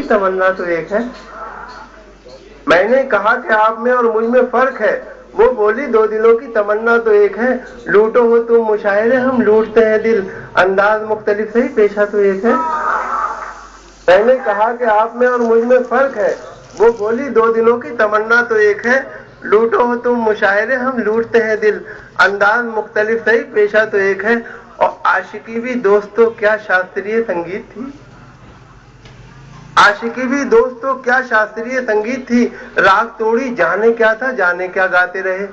तमन्ना तो एक है। मैंने कहा कि आप में और मुझ में फर्क है, वो बोली दो दिलों की तमन्ना तो एक है। लूटो हो तुम मुशायरे, हम लूटते हैं दिल, अंदाज मुख्तलिफ सही पेशा तो एक है। मैंने कहा कि आप में और मुझ में फर्क है, वो बोली दो दिलों की तमन्ना तो एक है। लूटो हो तुम मुशायरे, हम लूटते हैं दिल, अंदाज मुख्तलिफ सही पेशा तो एक है। और आशिकी भी दोस्तों क्या शास्त्रीय संगीत थी, आशिकी भी दोस्तों क्या शास्त्रीय संगीत थी। राग तोड़ी जाने क्या था, जाने क्या गाते रहे।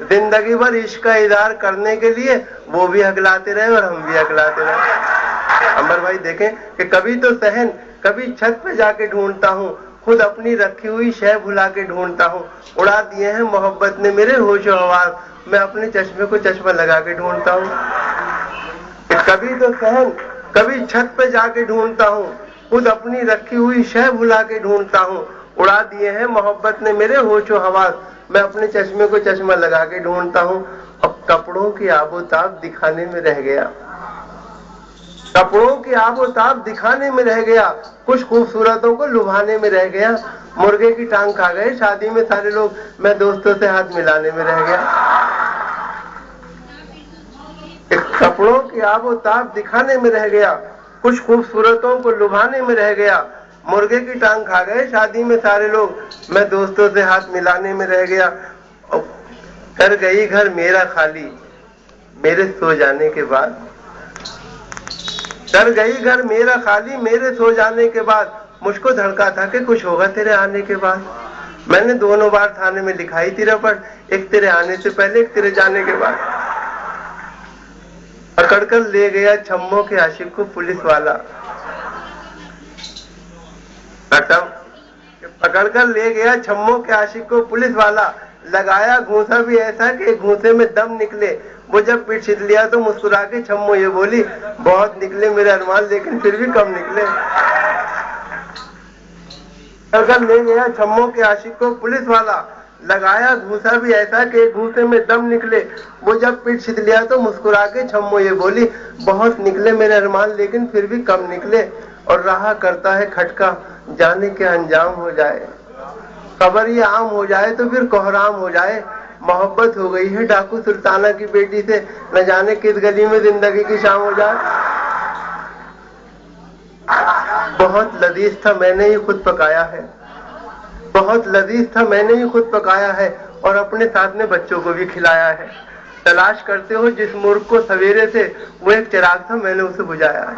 जिंदगी भर इश्क का इज़हार करने के लिए वो भी हकलाते रहे और हम भी हकलाते रहे। अमर भाई देखें कि कभी तो सहन, कभी छत पे जाके ढूंढता हूँ, खुद अपनी रखी हुई शय भुला के ढूंढता हूँ। उड़ा दिए हैं मोहब्बत ने मेरे होशो हवास, मैं अपने चश्मे को चश्मा लगा के ढूंढता हूँ। कभी तो सहन, कभी छत पे जाके ढूंढता हूँ, खुद अपनी रखी हुई शय भुला के ढूंढता हूँ। उड़ा दिए हैं मोहब्बत ने मेरे होशो हवास, मैं अपने चश्मे को चश्मा लगा के ढूंढता हूँ। अब कपड़ों की आबोताब दिखाने में रह गया, कपड़ों की आबोताब दिखाने में रह गया, कुछ खूबसूरतों को लुभाने में रह गया। मुर्गे की टांग खा गए शादी में सारे लोग, मैं दोस्तों से हाथ मिलाने में रह गया। कपड़ों की आबोताब दिखाने में रह गया, कुछ खूबसूरतों को लुभाने में रह गया। मुर्गे की टांग खा गए शादी में सारे लोग, मैं दोस्तों से हाथ मिलाने में रह गया। कर गई घर मेरा खाली मेरे सो जाने के बाद, कर गई घर मेरा खाली मेरे सो जाने के बाद। मुझको धड़का था कि कुछ होगा तेरे आने के बाद। मैंने दोनों बार थाने में लिखाई थी रपट, एक तेरे आने से पहले, एक तेरे जाने के बाद। पकड़कर ले गया छम्मों के आशिक को पुलिस वाला, पकड़कर ले गया छम्मों के आशिक को पुलिस वाला। लगाया घूंसा भी ऐसा कि घूंसे में दम निकले। वो जब पीठ छिद लिया तो मुस्कुरा के छम्मो ये बोली, बहुत निकले मेरे अरमान लेकिन फिर भी कम निकले। पकड़कर ले गया छम्मों के आशिक को पुलिस वाला, लगाया घूंसा भी ऐसा कि घूंसे में दम निकले। वो जब पीठ छिद लिया तो मुस्कुरा के छम्मो ये बोली, बहुत निकले मेरे अरमान लेकिन फिर भी कम निकले। और रहा करता है खटका, जाने के अंजाम हो जाए, खबर ये आम हो जाए तो फिर कोहराम हो जाए। मोहब्बत हो गई है डाकू सुल्ताना की बेटी से, न जाने किस गली में जिंदगी की शाम हो जाए। बहुत लजीज था मैंने ही खुद पकाया है, बहुत लजीज था मैंने ही खुद पकाया है, और अपने साथ में बच्चों को भी खिलाया है। तलाश करते हो जिस मूर्ख को सवेरे से, वो एक चिराग था मैंने उसे बुझाया है।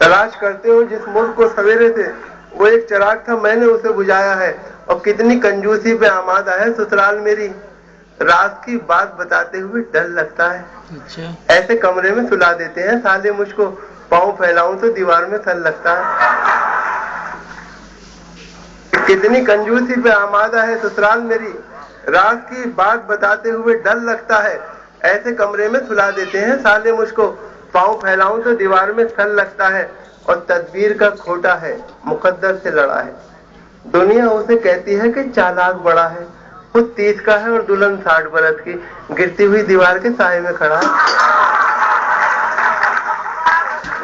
तलाश करते हो जिस मूर्ख को सवेरे से, वो एक चिराग था मैंने उसे बुझाया है। और कितनी कंजूसी पे आमादा है ससुराल मेरी, राज की बात बताते हुए डर लगता है। अच्छा। ऐसे कमरे में सुला देते हैं साले मुझको, पाँव फैलाऊं तो दीवार में सर लगता है। कितनी कंजूसी पे आमादा है ससुराल मेरी, राज की बात बताते हुए डर लगता है। ऐसे कमरे में सुला देते हैं साले मुझको, पाँव फैलाऊं तो दीवार में सर लगता है। और तदबीर का खोटा है, मुकद्दर से लड़ा है। दुनिया उसे कहती है कि चालाक बड़ा है, खुद 30 का है और दुल्हन 60 बरस की, गिरती हुई दीवार के साए में खड़ा है।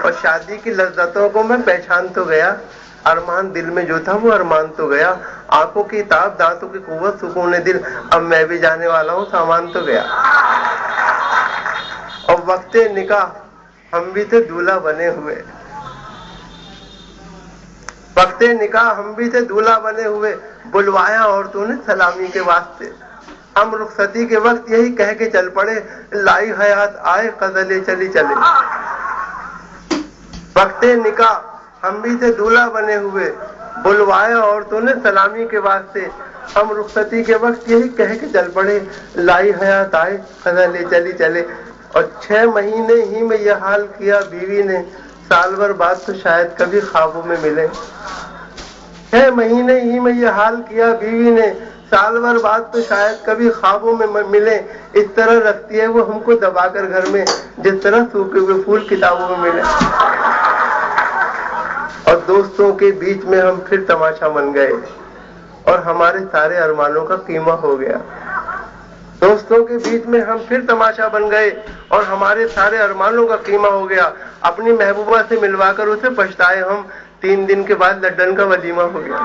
और शादी की लज्जतों को मैं पहचान तो गया, अरमान दिल में जो था वो अरमान तो गया। आंखों की ताब, दांतों की कुव्वत, सुकून दिल, अब मैं भी जाने वाला हूँ, सामान तो गया। और वक्ते निकाह हम भी थे दूल्हा बने हुए, वक्ते निकाह हम भी थे दूल्हा बने हुए। बुलवाया औरतों ने सलामी के वास्ते, हम रुखसती के वक्त यही कह के चल पड़े, लाई हयात आए गज़लें चली चले। वक्ते निकाह हम भी थे दूल्हा बने हुए, बुलवाया औरतों ने सलामी के वास्ते, हम रुखसती के वक्त यही कह के चल पड़े, लाई हयात आए गज़लें चली चले। और 6 महीने ही में यह हाल किया बीवी ने, साल भर बाद तो शायद कभी ख्वाबों में मिले। 6 महीने ही में यह हाल किया बीवी ने, साल भर बाद तो शायद कभी ख्वाबों में मिले। इस तरह रखती है वो हमको दबाकर घर में, जिस तरह सूखे हुए फूल किताबों में मिले। और दोस्तों के बीच में हम फिर तमाशा बन गए, और हमारे सारे अरमानों का कीमा हो गया। दोस्तों के बीच में हम फिर तमाशा बन गए, और हमारे सारे अरमानों का कीमा हो गया। अपनी महबूबा से मिलवाकर उसे पछताए हम, 3 दिन के बाद लड्डन का वलीमा हो गया।